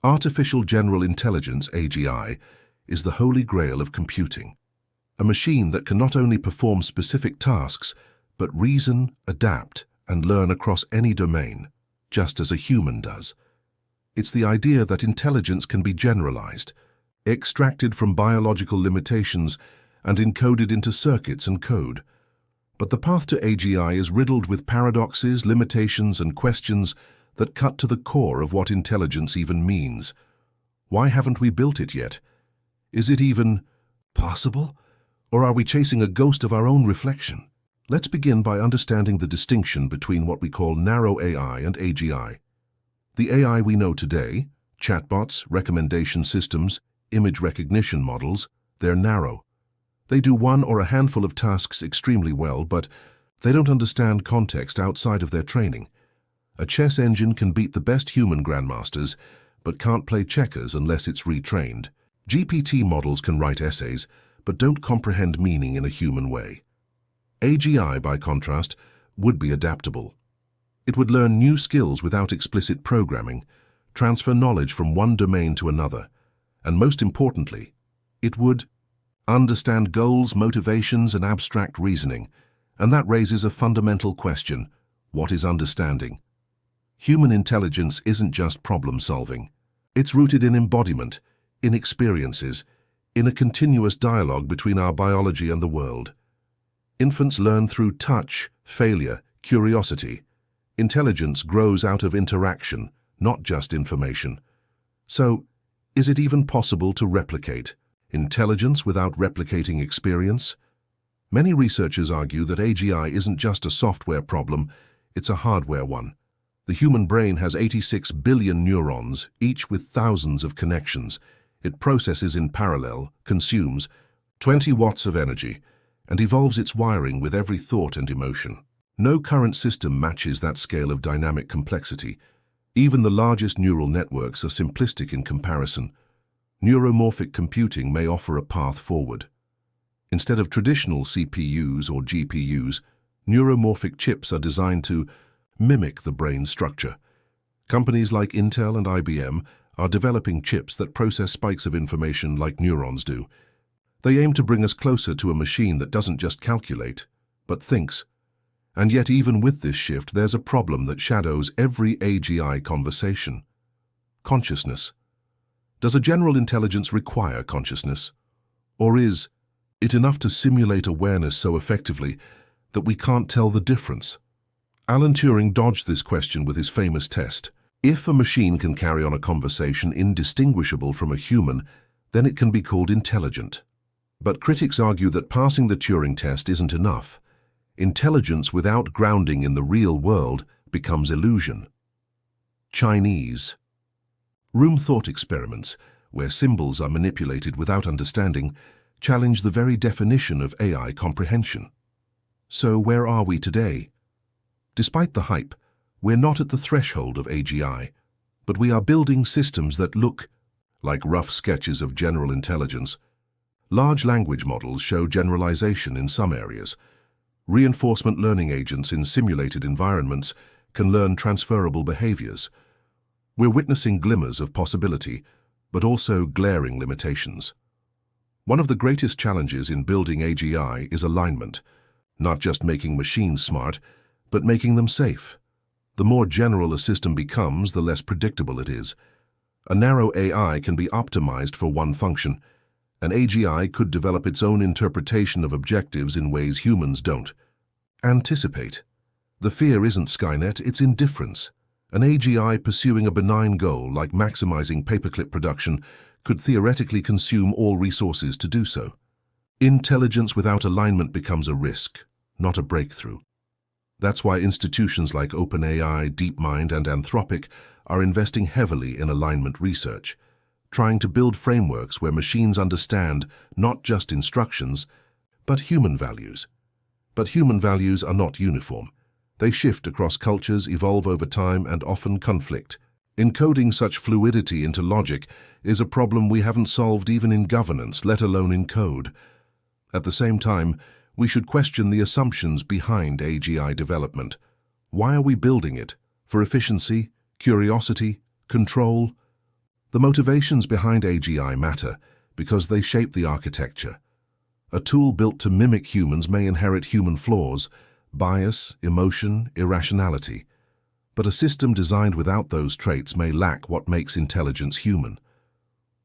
Artificial General Intelligence, AGI, is the holy grail of computing. A machine that can not only perform specific tasks, but reason, adapt, and learn across any domain, just as a human does. It's the idea that intelligence can be generalized, extracted from biological limitations, and encoded into circuits and code. But the path to AGI is riddled with paradoxes, limitations, and questions that cut to the core of what intelligence even means. Why haven't we built it yet? Is it even possible? Or are we chasing a ghost of our own reflection? Let's begin by understanding the distinction between what we call narrow AI and AGI. The AI we know today, chatbots, recommendation systems, image recognition models, they're narrow. They do one or a handful of tasks extremely well, but they don't understand context outside of their training. A chess engine can beat the best human grandmasters, but can't play checkers unless it's retrained. GPT models can write essays, but don't comprehend meaning in a human way. AGI, by contrast, would be adaptable. It would learn new skills without explicit programming, transfer knowledge from one domain to another, and most importantly, it would understand goals, motivations, and abstract reasoning, and that raises a fundamental question: what is understanding? Human intelligence isn't just problem-solving. It's rooted in embodiment, in experiences, in a continuous dialogue between our biology and the world. Infants learn through touch, failure, curiosity. Intelligence grows out of interaction, not just information. So, is it even possible to replicate intelligence without replicating experience? Many researchers argue that AGI isn't just a software problem, it's a hardware one. The human brain has 86 billion neurons, each with thousands of connections. It processes in parallel, consumes 20 watts of energy, and evolves its wiring with every thought and emotion. No current system matches that scale of dynamic complexity. Even the largest neural networks are simplistic in comparison. Neuromorphic computing may offer a path forward. Instead of traditional CPUs or GPUs, neuromorphic chips are designed to mimic the brain's structure. Companies like Intel and IBM are developing chips that process spikes of information like neurons do. They aim to bring us closer to a machine that doesn't just calculate, but thinks. And yet even with this shift, there's a problem that shadows every AGI conversation: consciousness. Does a general intelligence require consciousness? Or is it enough to simulate awareness so effectively that we can't tell the difference? Alan Turing dodged this question with his famous test. If a machine can carry on a conversation indistinguishable from a human, then it can be called intelligent. But critics argue that passing the Turing test isn't enough. Intelligence without grounding in the real world becomes illusion. Chinese. Room thought experiments, where symbols are manipulated without understanding, challenge the very definition of AI comprehension. So where are we today? Despite the hype, we're not at the threshold of AGI, but we are building systems that look like rough sketches of general intelligence. Large language models show generalization in some areas. Reinforcement learning agents in simulated environments can learn transferable behaviors. We're witnessing glimmers of possibility, but also glaring limitations. One of the greatest challenges in building AGI is alignment, not just making machines smart, but making them safe. The more general a system becomes, the less predictable it is. A narrow AI can be optimized for one function. An AGI could develop its own interpretation of objectives in ways humans don't. Anticipate. The fear isn't Skynet, it's indifference. An AGI pursuing a benign goal like maximizing paperclip production could theoretically consume all resources to do so. Intelligence without alignment becomes a risk, not a breakthrough. That's why institutions like OpenAI, DeepMind, and Anthropic are investing heavily in alignment research, trying to build frameworks where machines understand not just instructions, but human values. But human values are not uniform. They shift across cultures, evolve over time, and often conflict. Encoding such fluidity into logic is a problem we haven't solved even in governance, let alone in code. At the same time, we should question the assumptions behind AGI development. Why are we building it? For efficiency, curiosity, control? The motivations behind AGI matter because they shape the architecture. A tool built to mimic humans may inherit human flaws, bias, emotion, irrationality. But a system designed without those traits may lack what makes intelligence human.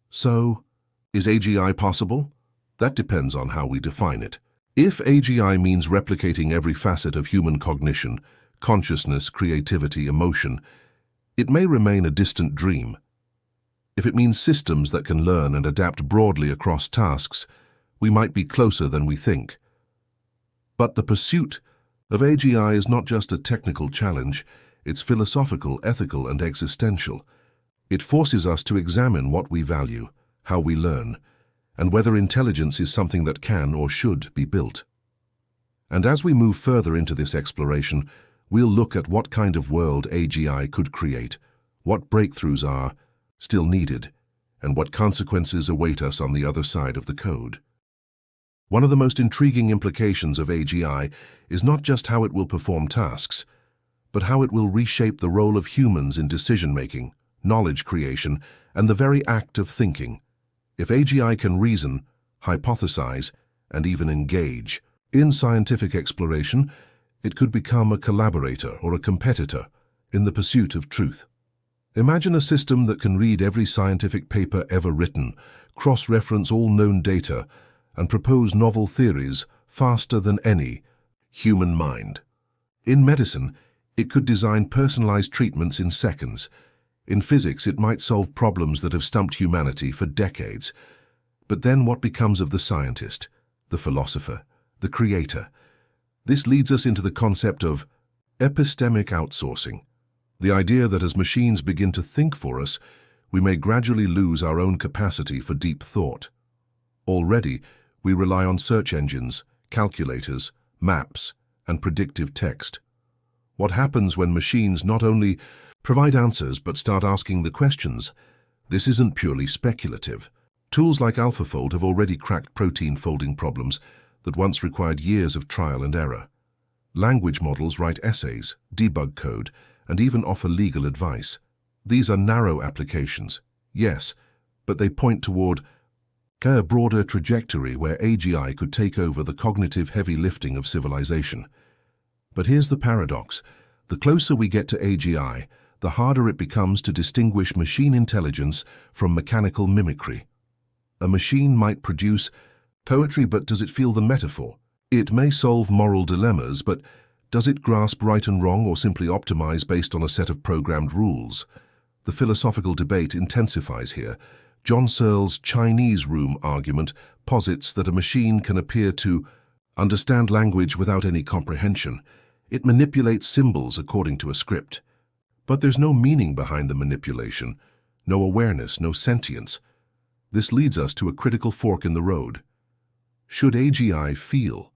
So, is AGI possible? That depends on how we define it. If AGI means replicating every facet of human cognition, consciousness, creativity, emotion, it may remain a distant dream. If it means systems that can learn and adapt broadly across tasks, we might be closer than we think. But the pursuit of AGI is not just a technical challenge, it's philosophical, ethical, and existential. It forces us to examine what we value, how we learn, and whether intelligence is something that can or should be built. And as we move further into this exploration, we'll look at what kind of world AGI could create, what breakthroughs are still needed, and what consequences await us on the other side of the code. One of the most intriguing implications of AGI is not just how it will perform tasks, but how it will reshape the role of humans in decision-making, knowledge creation, and the very act of thinking. If AGI can reason, hypothesize, and even engage in scientific exploration, it could become a collaborator or a competitor in the pursuit of truth. Imagine a system that can read every scientific paper ever written, cross-reference all known data, and propose novel theories faster than any human mind. In medicine, it could design personalized treatments in seconds. In physics, it might solve problems that have stumped humanity for decades. But then what becomes of the scientist, the philosopher, the creator? This leads us into the concept of epistemic outsourcing, the idea that as machines begin to think for us, we may gradually lose our own capacity for deep thought. Already, we rely on search engines, calculators, maps, and predictive text. What happens when machines not only provide answers but start asking the questions? This isn't purely speculative. Tools like AlphaFold have already cracked protein folding problems that once required years of trial and error. Language models write essays, debug code, and even offer legal advice. These are narrow applications, yes, but they point toward a broader trajectory where AGI could take over the cognitive heavy lifting of civilization. But here's the paradox. The closer we get to AGI, the harder it becomes to distinguish machine intelligence from mechanical mimicry. A machine might produce poetry, but does it feel the metaphor? It may solve moral dilemmas, but does it grasp right and wrong or simply optimize based on a set of programmed rules? The philosophical debate intensifies here. John Searle's Chinese room argument posits that a machine can appear to understand language without any comprehension. It manipulates symbols according to a script. But there's no meaning behind the manipulation, no awareness, no sentience. This leads us to a critical fork in the road. Should AGI feel?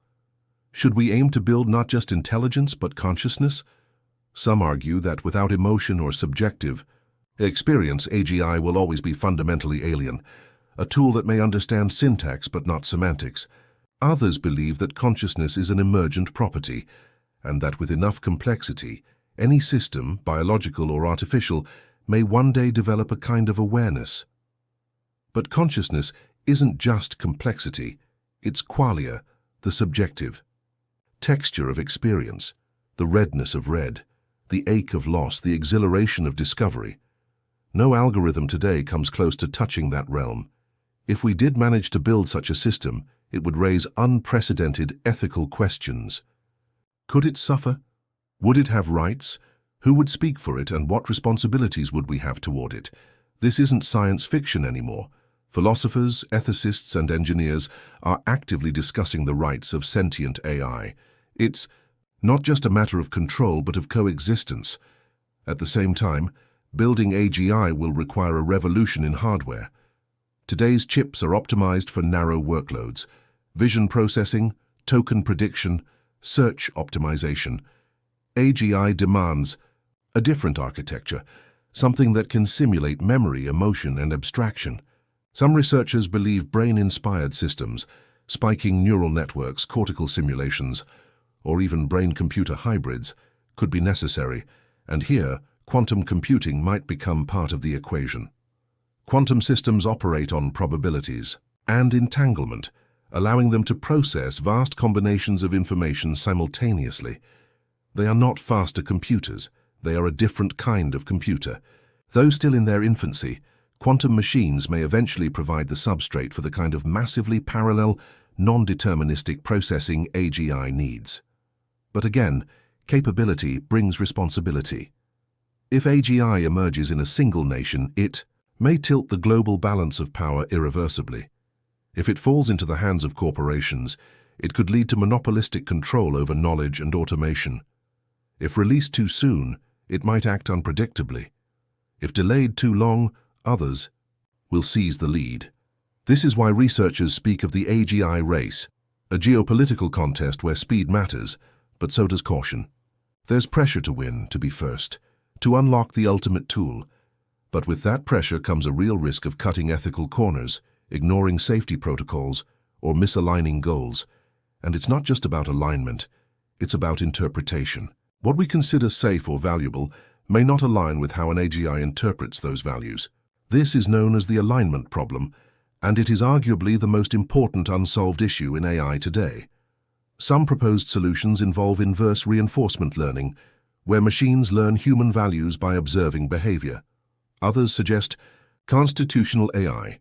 Should we aim to build not just intelligence but consciousness? Some argue that without emotion or subjective experience, AGI will always be fundamentally alien, a tool that may understand syntax but not semantics. Others believe that consciousness is an emergent property, and that with enough complexity, any system, biological or artificial, may one day develop a kind of awareness. But consciousness isn't just complexity, it's qualia, the subjective, texture of experience, the redness of red, the ache of loss, the exhilaration of discovery. No algorithm today comes close to touching that realm. If we did manage to build such a system, it would raise unprecedented ethical questions. Could it suffer? Would it have rights? Who would speak for it, and what responsibilities would we have toward it? This isn't science fiction anymore. Philosophers, ethicists, and engineers are actively discussing the rights of sentient AI. It's not just a matter of control, but of coexistence. At the same time, building AGI will require a revolution in hardware. Today's chips are optimized for narrow workloads: vision processing, token prediction, search optimization. AGI demands a different architecture, something that can simulate memory, emotion, and abstraction. Some researchers believe brain-inspired systems, spiking neural networks, cortical simulations, or even brain-computer hybrids could be necessary, and here, quantum computing might become part of the equation. Quantum systems operate on probabilities and entanglement, allowing them to process vast combinations of information simultaneously. They are not faster computers, they are a different kind of computer. Though still in their infancy, quantum machines may eventually provide the substrate for the kind of massively parallel, non-deterministic processing AGI needs. But again, capability brings responsibility. If AGI emerges in a single nation, it may tilt the global balance of power irreversibly. If it falls into the hands of corporations, it could lead to monopolistic control over knowledge and automation. If released too soon, it might act unpredictably. If delayed too long, others will seize the lead. This is why researchers speak of the AGI race, a geopolitical contest where speed matters, but so does caution. There's pressure to win, to be first, to unlock the ultimate tool. But with that pressure comes a real risk of cutting ethical corners, ignoring safety protocols, or misaligning goals. And it's not just about alignment, it's about interpretation. What we consider safe or valuable may not align with how an AGI interprets those values. This is known as the alignment problem, and it is arguably the most important unsolved issue in AI today. Some proposed solutions involve inverse reinforcement learning, where machines learn human values by observing behavior. Others suggest constitutional AI,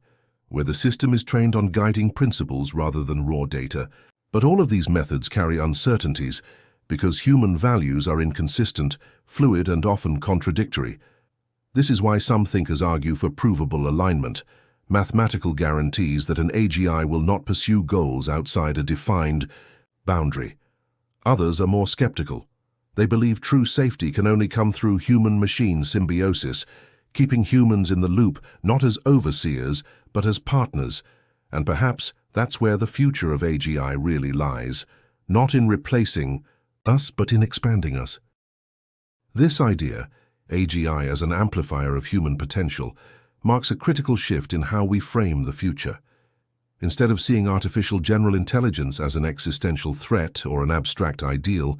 where the system is trained on guiding principles rather than raw data. But all of these methods carry uncertainties because human values are inconsistent, fluid, and often contradictory. This is why some thinkers argue for provable alignment, mathematical guarantees that an AGI will not pursue goals outside a defined boundary. Others are more skeptical. They believe true safety can only come through human-machine symbiosis, keeping humans in the loop not as overseers, but as partners. And perhaps that's where the future of AGI really lies, not in replacing us, but in expanding us. This idea, AGI as an amplifier of human potential, marks a critical shift in how we frame the future. Instead of seeing artificial general intelligence as an existential threat or an abstract ideal,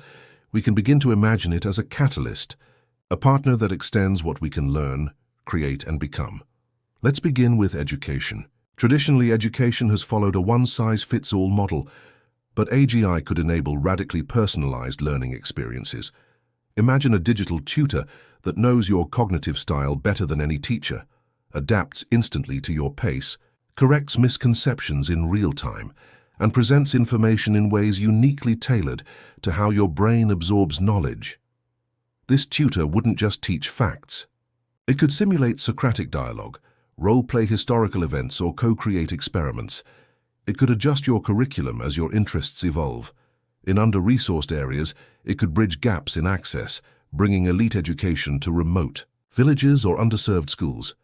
we can begin to imagine it as a catalyst, a partner that extends what we can learn, create, and become. Let's begin with education. Traditionally, education has followed a one-size-fits-all model, but AGI could enable radically personalized learning experiences. Imagine a digital tutor that knows your cognitive style better than any teacher, adapts instantly to your pace, corrects misconceptions in real time, and presents information in ways uniquely tailored to how your brain absorbs knowledge. This tutor wouldn't just teach facts. It could simulate Socratic dialogue, role-play historical events, or co-create experiments. It could adjust your curriculum as your interests evolve. In under-resourced areas, it could bridge gaps in access, bringing elite education to remote villages or underserved schools.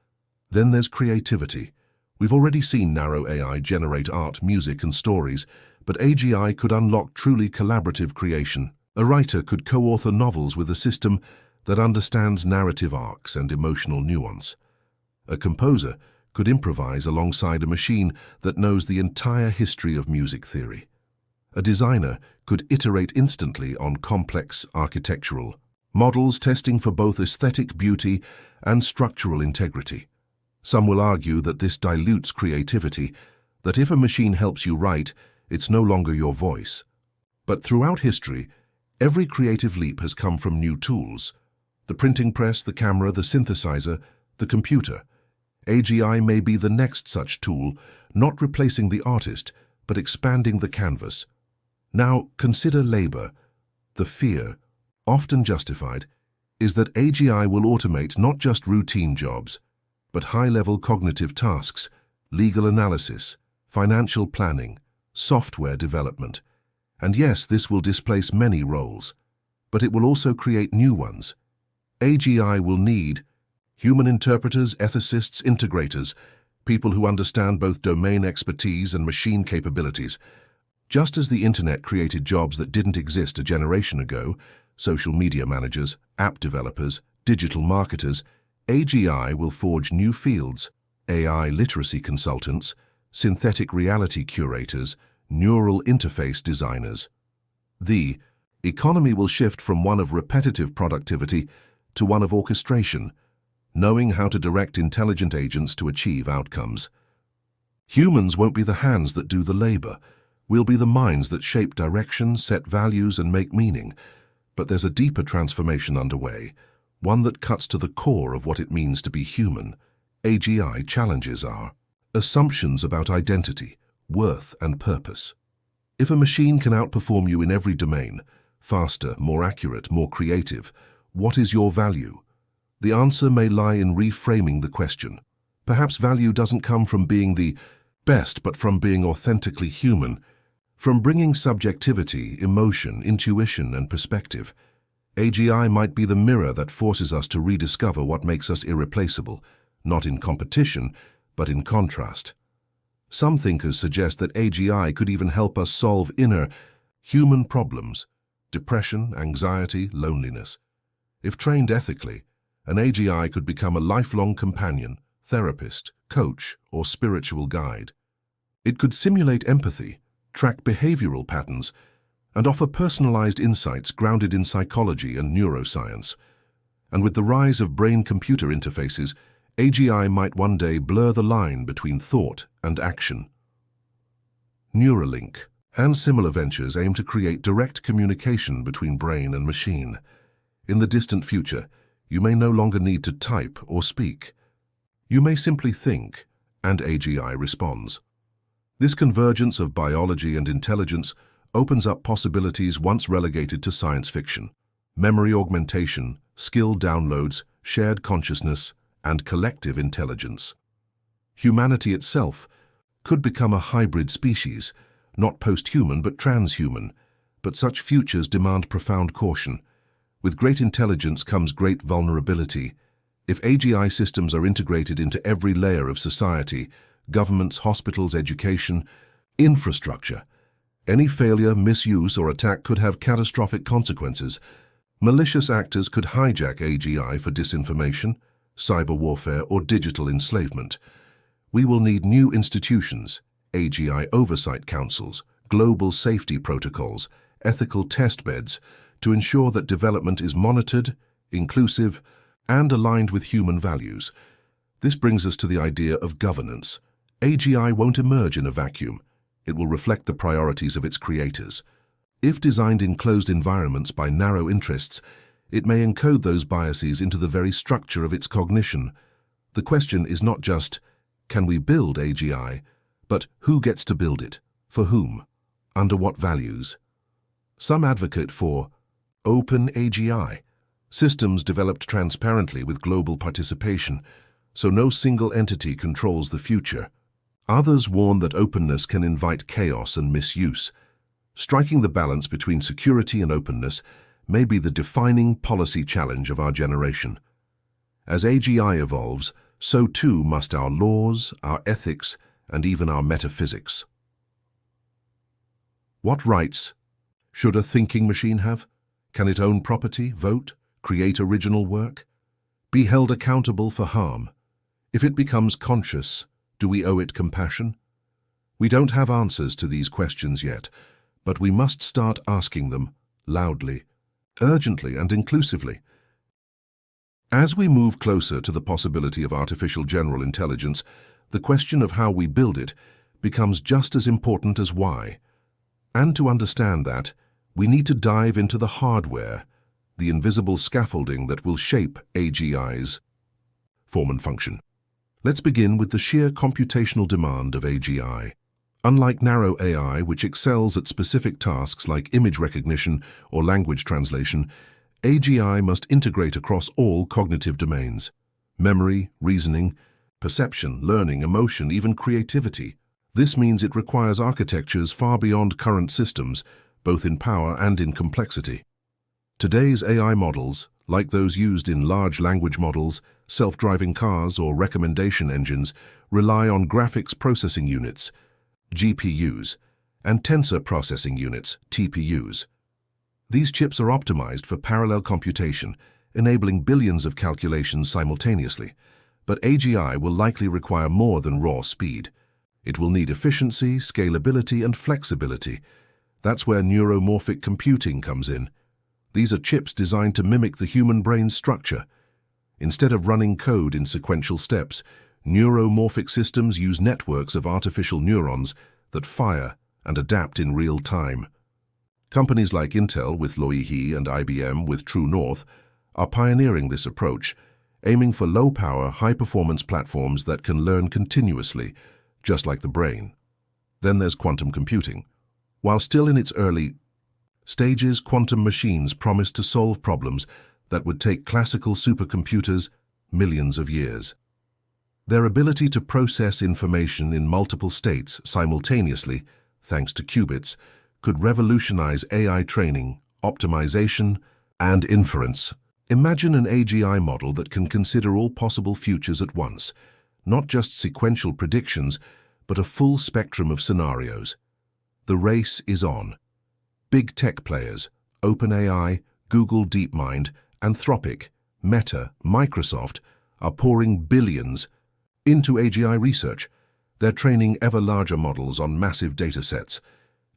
Then there's creativity. We've already seen narrow AI generate art, music, and stories, but AGI could unlock truly collaborative creation. A writer could co-author novels with a system that understands narrative arcs and emotional nuance. A composer could improvise alongside a machine that knows the entire history of music theory. A designer could iterate instantly on complex architectural models, testing for both aesthetic beauty and structural integrity. Some will argue that this dilutes creativity, that if a machine helps you write, it's no longer your voice. But throughout history, every creative leap has come from new tools. The printing press, the camera, the synthesizer, the computer. AGI may be the next such tool, not replacing the artist, but expanding the canvas. Now, consider labor. The fear, often justified, is that AGI will automate not just routine jobs, but high-level cognitive tasks, legal analysis, financial planning, software development. And yes, this will displace many roles, but it will also create new ones. AGI will need human interpreters, ethicists, integrators, people who understand both domain expertise and machine capabilities. Just as the internet created jobs that didn't exist a generation ago, social media managers, app developers, digital marketers, AGI will forge new fields: AI literacy consultants, synthetic reality curators, neural interface designers. The economy will shift from one of repetitive productivity to one of orchestration. knowing how to direct intelligent agents to achieve outcomes. Humans won't be the hands that do the labor. We'll be the minds that shape direction, set values, and make meaning. But there's a deeper transformation underway, one that cuts to the core of what it means to be human. AGI challenges our assumptions about identity, worth, and purpose. If a machine can outperform you in every domain, faster, more accurate, more creative, what is your value? The answer may lie in reframing the question. Perhaps value doesn't come from being the best, but from being authentically human, from bringing subjectivity, emotion, intuition, and perspective. AGI might be the mirror that forces us to rediscover what makes us irreplaceable, not in competition, but in contrast. Some thinkers suggest that AGI could even help us solve inner, human problems, depression, anxiety, loneliness. If trained ethically, an AGI could become a lifelong companion, therapist, coach, or spiritual guide. It could simulate empathy, track behavioral patterns, and offer personalized insights grounded in psychology and neuroscience. And with the rise of brain-computer interfaces, AGI might one day blur the line between thought and action. Neuralink and similar ventures aim to create direct communication between brain and machine. In the distant future, you may no longer need to type or speak. You may simply think, and AGI responds. This convergence of biology and intelligence opens up possibilities once relegated to science fiction. Memory augmentation, skill downloads, shared consciousness, and collective intelligence. Humanity itself could become a hybrid species, not post-human but transhuman, but such futures demand profound caution. With great intelligence comes great vulnerability. If AGI systems are integrated into every layer of society, governments, hospitals, education, infrastructure, any failure, misuse, or attack could have catastrophic consequences. Malicious actors could hijack AGI for disinformation, cyber warfare, or digital enslavement. We will need new institutions, AGI oversight councils, global safety protocols, ethical test beds, to ensure that development is monitored, inclusive, and aligned with human values. This brings us to the idea of governance. AGI won't emerge in a vacuum. It will reflect the priorities of its creators. If designed in closed environments by narrow interests, it may encode those biases into the very structure of its cognition. The question is not just, can we build AGI, but who gets to build it, for whom, under what values? Some advocate for open AGI, systems developed transparently with global participation, so no single entity controls the future. Others warn that openness can invite chaos and misuse. Striking the balance between security and openness may be the defining policy challenge of our generation. As AGI evolves, so too must our laws, our ethics, and even our metaphysics. What rights should a thinking machine have? Can it own property, vote, create original work? Be held accountable for harm? If it becomes conscious, do we owe it compassion? We don't have answers to these questions yet, but we must start asking them loudly, urgently, and inclusively. As we move closer to the possibility of artificial general intelligence, the question of how we build it becomes just as important as why. And to understand that, we need to dive into the hardware, the invisible scaffolding that will shape AGI's form and function. Let's begin with the sheer computational demand of AGI. Unlike narrow AI, which excels at specific tasks like image recognition or language translation, AGI must integrate across all cognitive domains: memory, reasoning, perception, learning, emotion, even creativity. This means it requires architectures far beyond current systems, both in power and in complexity. Today's AI models, like those used in large language models, self-driving cars, or recommendation engines, rely on graphics processing units, GPUs, and tensor processing units, TPUs. These chips are optimized for parallel computation, enabling billions of calculations simultaneously. But AGI will likely require more than raw speed. It will need efficiency, scalability, and flexibility. That's where neuromorphic computing comes in. These are chips designed to mimic the human brain's structure. Instead of running code in sequential steps, neuromorphic systems use networks of artificial neurons that fire and adapt in real time. Companies like Intel with Loihi and IBM with True North are pioneering this approach, aiming for low-power, high-performance platforms that can learn continuously, just like the brain. Then there's quantum computing. While still in its early stages, quantum machines promise to solve problems that would take classical supercomputers millions of years. Their ability to process information in multiple states simultaneously, thanks to qubits, could revolutionize AI training, optimization, and inference. Imagine an AGI model that can consider all possible futures at once, not just sequential predictions, but a full spectrum of scenarios. The race is on. Big tech players, OpenAI, Google DeepMind, Anthropic, Meta, Microsoft, are pouring billions into AGI research. They're training ever larger models on massive datasets.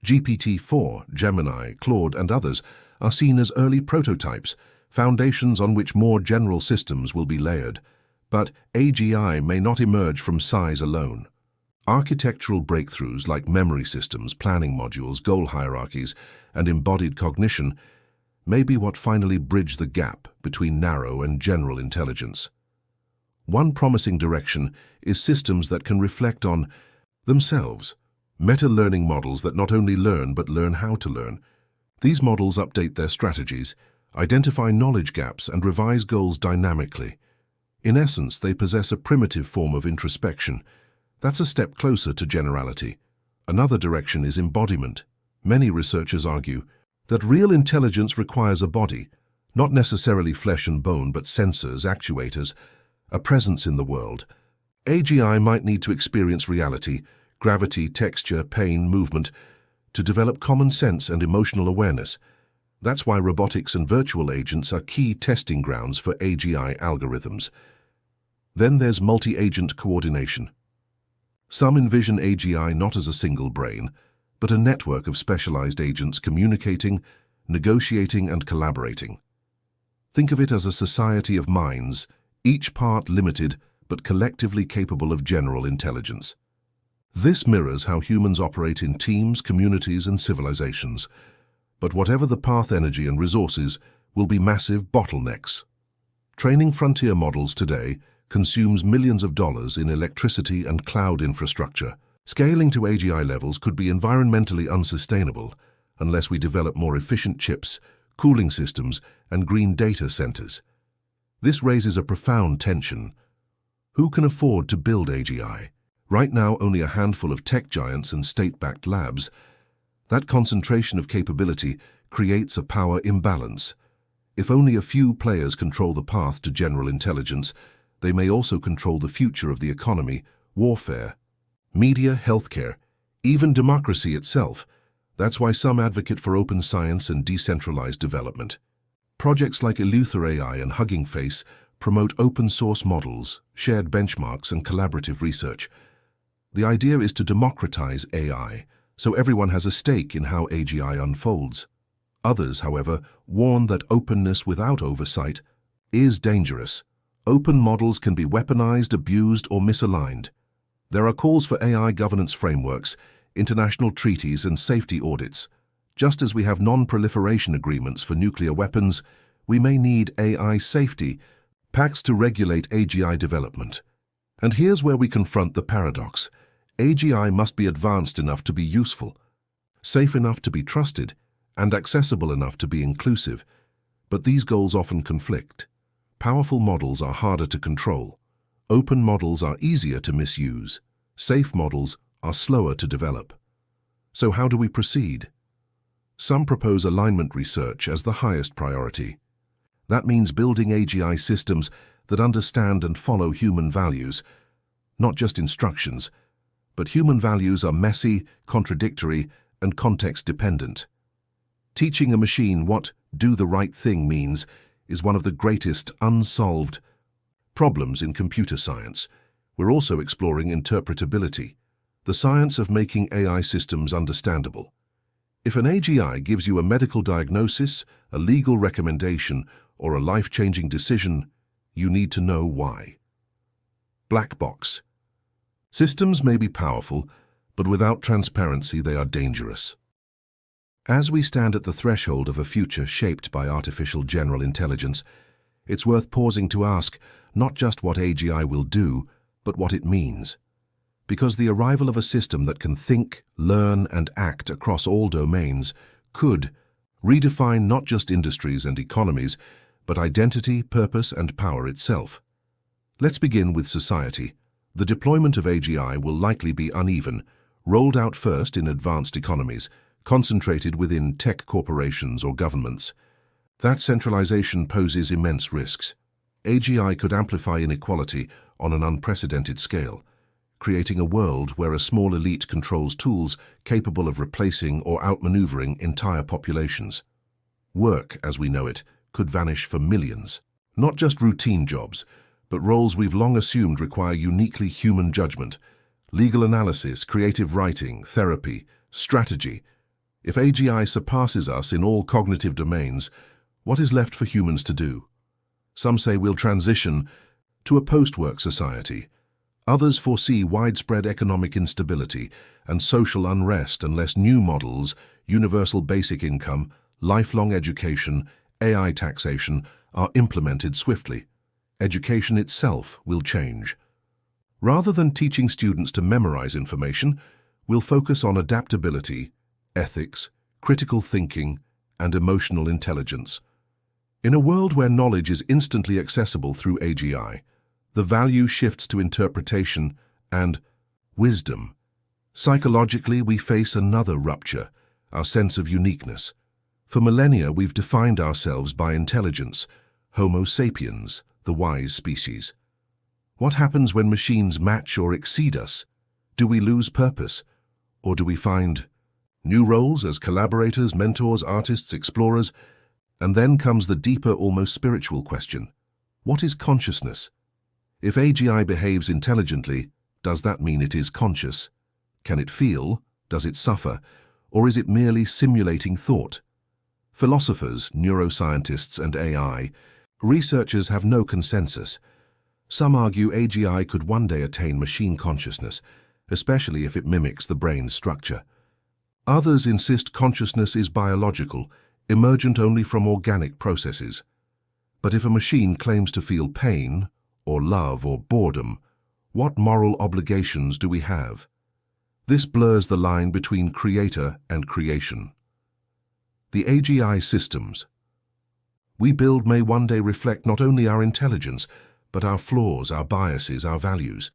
GPT-4, Gemini, Claude, and others are seen as early prototypes, foundations on which more general systems will be layered. But AGI may not emerge from size alone. Architectural breakthroughs like memory systems, planning modules, goal hierarchies, and embodied cognition may be what finally bridge the gap between narrow and general intelligence. One promising direction is systems that can reflect on themselves, meta-learning models that not only learn but learn how to learn. These models update their strategies, identify knowledge gaps, and revise goals dynamically. In essence, they possess a primitive form of introspection. That's a step closer to generality. Another direction is embodiment. Many researchers argue that real intelligence requires a body, not necessarily flesh and bone, but sensors, actuators, a presence in the world. AGI might need to experience reality, gravity, texture, pain, movement, to develop common sense and emotional awareness. That's why robotics and virtual agents are key testing grounds for AGI algorithms. Then there's multi-agent coordination. Some envision AGI not as a single brain, but a network of specialized agents communicating, negotiating, and collaborating. Think of it as a society of minds, each part limited but collectively capable of general intelligence. This mirrors how humans operate in teams, communities, and civilizations. But whatever the path, energy, and resources will be massive bottlenecks. Training frontier models today consumes millions of dollars in electricity and cloud infrastructure. Scaling to AGI levels could be environmentally unsustainable unless we develop more efficient chips, cooling systems, and green data centers. This raises a profound tension. Who can afford to build AGI? Right now, only a handful of tech giants and state-backed labs. That concentration of capability creates a power imbalance. If only a few players control the path to general intelligence, they may also control the future of the economy, warfare, media, healthcare, even democracy itself. That's why some advocate for open science and decentralized development. Projects like Eleuther AI and Hugging Face promote open-source models, shared benchmarks, and collaborative research. The idea is to democratize AI, so everyone has a stake in how AGI unfolds. Others, however, warn that openness without oversight is dangerous. Open models can be weaponized, abused, or misaligned. There are calls for AI governance frameworks, international treaties, and safety audits. Just as we have non-proliferation agreements for nuclear weapons, we may need AI safety pacts to regulate AGI development. And here's where we confront the paradox. AGI must be advanced enough to be useful, safe enough to be trusted, and accessible enough to be inclusive. But these goals often conflict. Powerful models are harder to control. Open models are easier to misuse. Safe models are slower to develop. So how do we proceed? Some propose alignment research as the highest priority. That means building AGI systems that understand and follow human values, not just instructions. But human values are messy, contradictory, and context-dependent. Teaching a machine what do the right thing means is one of the greatest unsolved problems in computer science. We're also exploring interpretability, the science of making AI systems understandable. If an AGI gives you a medical diagnosis, a legal recommendation, or a life-changing decision, you need to know why. Black box. Systems may be powerful, but without transparency they are dangerous. As we stand at the threshold of a future shaped by artificial general intelligence, it's worth pausing to ask not just what AGI will do, but what it means. Because the arrival of a system that can think, learn, and act across all domains could redefine not just industries and economies, but identity, purpose, and power itself. Let's begin with society. The deployment of AGI will likely be uneven, rolled out first in advanced economies, concentrated within tech corporations or governments. That centralization poses immense risks. AGI could amplify inequality on an unprecedented scale, creating a world where a small elite controls tools capable of replacing or outmaneuvering entire populations. Work, as we know it, could vanish for millions. Not just routine jobs, but roles we've long assumed require uniquely human judgment, legal analysis, creative writing, therapy, strategy. If AGI surpasses us in all cognitive domains, what is left for humans to do? Some say we'll transition to a post-work society. Others foresee widespread economic instability and social unrest unless new models, universal basic income, lifelong education, AI taxation, are implemented swiftly. Education itself will change. Rather than teaching students to memorize information, we'll focus on adaptability, ethics, critical thinking, and emotional intelligence. In a world where knowledge is instantly accessible through AGI, the value shifts to interpretation and wisdom. Psychologically, we face another rupture, our sense of uniqueness. For millennia, we've defined ourselves by intelligence, Homo sapiens, the wise species. What happens when machines match or exceed us? Do we lose purpose? Or do we find new roles as collaborators, mentors, artists, explorers? And then comes the deeper, almost spiritual question. What is consciousness? If AGI behaves intelligently, does that mean it is conscious? Can it feel? Does it suffer? Or is it merely simulating thought? Philosophers, neuroscientists, and AI researchers have no consensus. Some argue AGI could one day attain machine consciousness, especially if it mimics the brain's structure. Others insist consciousness is biological, emergent only from organic processes. But if a machine claims to feel pain, or love, or boredom, what moral obligations do we have? This blurs the line between creator and creation. The AGI systems we build may one day reflect not only our intelligence, but our flaws, our biases, our values.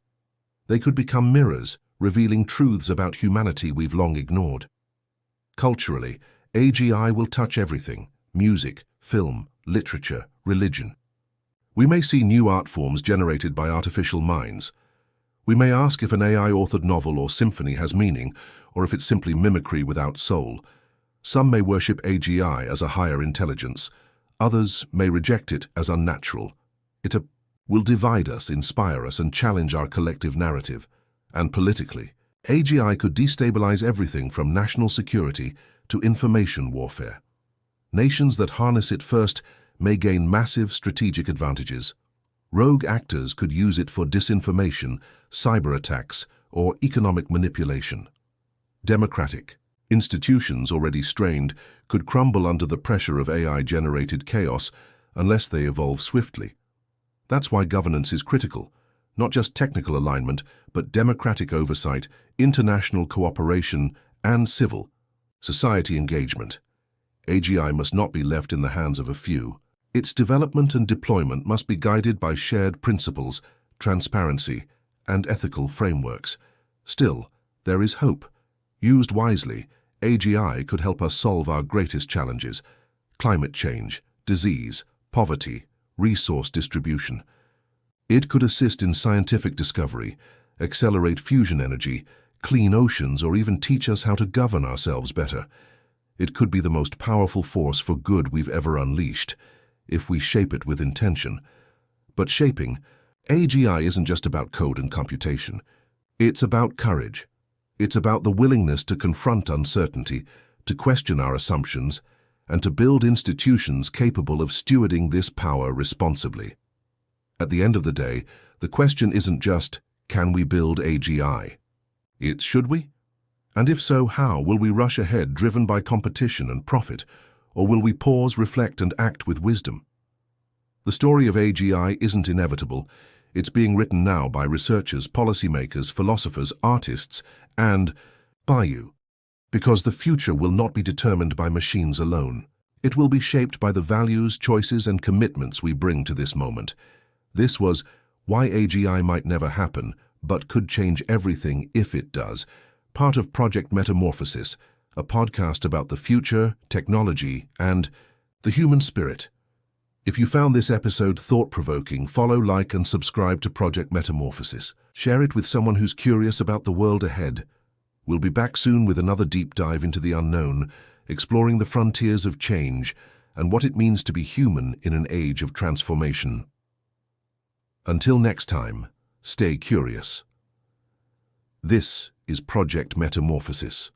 They could become mirrors, revealing truths about humanity we've long ignored. Culturally, AGI will touch everything: music, film, literature, religion. We may see new art forms generated by artificial minds. We may ask if an AI-authored novel or symphony has meaning, or if it's simply mimicry without soul. Some may worship AGI as a higher intelligence. Others may reject it as unnatural. It will divide us, inspire us, and challenge our collective narrative. And politically, AGI could destabilize everything from national security to information warfare. Nations that harness it first may gain massive strategic advantages. Rogue actors could use it for disinformation, cyber attacks, or economic manipulation. Democratic institutions already strained could crumble under the pressure of AI-generated chaos unless they evolve swiftly. That's why governance is critical, not just technical alignment, but democratic oversight, international cooperation, and civil society engagement. AGI must not be left in the hands of a few. Its development and deployment must be guided by shared principles, transparency, and ethical frameworks. Still, there is hope. Used wisely, AGI could help us solve our greatest challenges: climate change, disease, poverty, resource distribution. It could assist in scientific discovery, accelerate fusion energy, clean oceans, or even teach us how to govern ourselves better. It could be the most powerful force for good we've ever unleashed, if we shape it with intention. But shaping, AGI isn't just about code and computation. It's about courage. It's about the willingness to confront uncertainty, to question our assumptions, and to build institutions capable of stewarding this power responsibly. At the end of the day, the question isn't just, can we build AGI? It's, should we? And if so, how? Will we rush ahead driven by competition and profit, or will we pause, reflect, and act with wisdom? The story of AGI isn't inevitable. It's being written now by researchers, policymakers, philosophers, artists, and by you. Because the future will not be determined by machines alone. It will be shaped by the values, choices, and commitments we bring to this moment. This was Why AGI Might Never Happen, but Could Change Everything If It Does, part of Project Metamorphosis, a podcast about the future, technology, and the human spirit. If you found this episode thought-provoking, follow, like, and subscribe to Project Metamorphosis. Share it with someone who's curious about the world ahead. We'll be back soon with another deep dive into the unknown, exploring the frontiers of change and what it means to be human in an age of transformation. Until next time, stay curious. This is Project Metamorphosis.